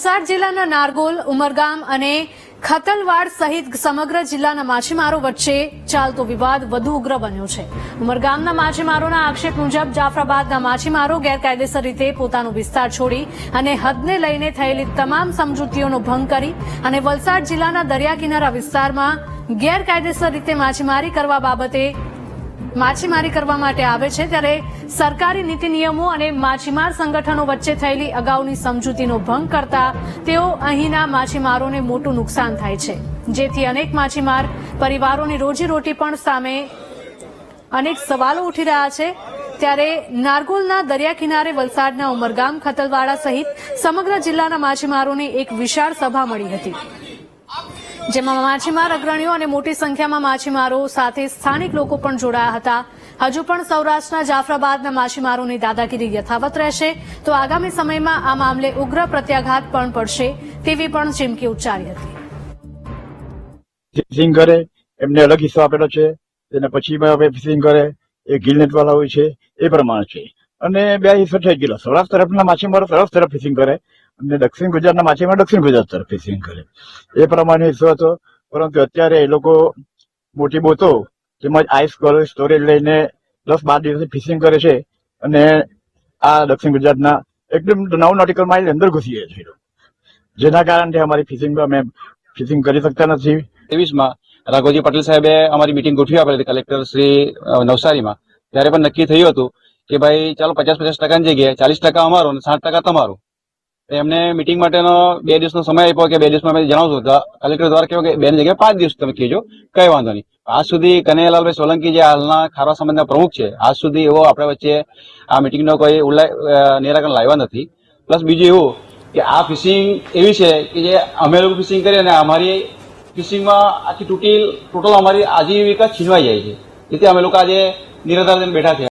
વલસાડ જિલ્લાના નારગોલ, ઉમરગામ અને ખતલવાડ સહિત સમગ્ર જિલ્લાના માછીમારો વચ્ચે ચાલતો વિવાદ વધુ ઉગ્ર બન્યો છે। ઉમરગામના માછીમારોના આક્ષેપ મુજબ જાફરાબાદના માછીમારો ગેરકાયદેસર રીતે પોતાનો વિસ્તાર છોડી અને હદને લઈને થયેલી તમામ સમજૂતીઓનો ભંગ કરી અને વલસાડ જિલ્લાના દરિયા કિનારા વિસ્તારમાં ગેરકાયદેસર રીતે માછીમારી કરવા માટે આવે છે, ત્યારે સરકારી નીતિ નિયમો અને માછીમાર સંગઠનો વચ્ચે થયેલી અગાઉની સમજૂતીનો ભંગ કરતા તેઓ અહીંના માછીમારોને મોટું નુકસાન થાય છે, જેથી અનેક માછીમાર પરિવારોની રોજીરોટી પણ સામે અનેક સવાલો ઉઠી રહ્યા છે। ત્યારે નારગોલના દરિયા કિનારે વલસાડના ઉમરગામ, ખતલવાડા સહિત સમગ્ર જિલ્લાના માછીમારોને એક વિશાળ સભા મળી હતી, જેમાં માછીમાર અગ્રણીઓ અને મોટી સંખ્યામાં માછીમારો સાથે સ્થાનિક લોકો પણ જોડાયા હતા। હજુ પણ સૌરાષ્ટ્રના જાફરાબાદના માછીમારોની દાદાગીરી યથાવત રહેશે તો આગામી સમયમાં આ મામલે ઉગ્ર પ્રત્યાઘાત પણ પડશે તેવી પણ ચીમકી ઉચ્ચારી હતી। ફિશિંગ કરે એમને અલગ હિસ્સો આપેલો છે, તેને પછી ફિશિંગ કરે એ ગિલનેટ વાળા હોય છે એ પ્રમાણે છે, અને બે હિસ્સો થઈ ગયેલો। સૌરાષ્ટ્ર તરફના માછીમારો સૌરાષ્ટ્ર તરફ ફિશિંગ કરે અને દક્ષિણ ગુજરાતના માછીમારો દક્ષિણ ગુજરાત તરફ ફિશિંગ કરે એ પ્રમાણે હિસ્સો હતો। પરંતુ અત્યારે એ લોકો મોટી બોતો તેમજ આઈસ સ્ટોરેજ લઈને 10-12 દિવસથી ફિશિંગ કરે છે અને આ દક્ષિણ ગુજરાતના એકદમ 9 નોટિકલ માઇલ અંદર ઘૂસી જાય છે, જેના કારણે અમારી ફિશિંગમાં અમે ફિશિંગ કરી શકતા નથી। 23માં રાઘોજી પટેલ સાહેબે અમારી મિટિંગ ગોઠવી આપેલી હતી કલેક્ટર શ્રી નવસારીમાં, ત્યારે પણ નક્કી થયું હતું કે ભાઈ ચાલો 50-50% ની જગ્યાએ 40% અમારો અને 60% તમારો। એમને મિટિંગ માટેનો 2 દિવસનો સમય આપ્યો કે 2 દિવસમાં અમે જણાવશું, કલેક્ટર દ્વારા કહ્યું કે 2 ની જગ્યાએ 5 દિવસ તમે કહેજો, કઈ વાંધો નહીં। આજ સુધી કનૈયાલાલભાઈ સોલંકી જે હાલના ખારવા સમાજના પ્રમુખ છે, આજ સુધી એવો આપણે વચ્ચે આ મિટિંગનો કોઈ નિરાકરણ લાવ્યા નથી। પ્લસ બીજું એવું કે આ ફિશિંગ એવી છે કે જે અમે લોકો ફિશિંગ કરીએ અને અમારી ફિશિંગમાં આખી ટોટલ અમારી આજીવિકા છીનવાઈ જાય છે, જેથી અમે લોકો આજે નિરાધાર થઈને બેઠા છે।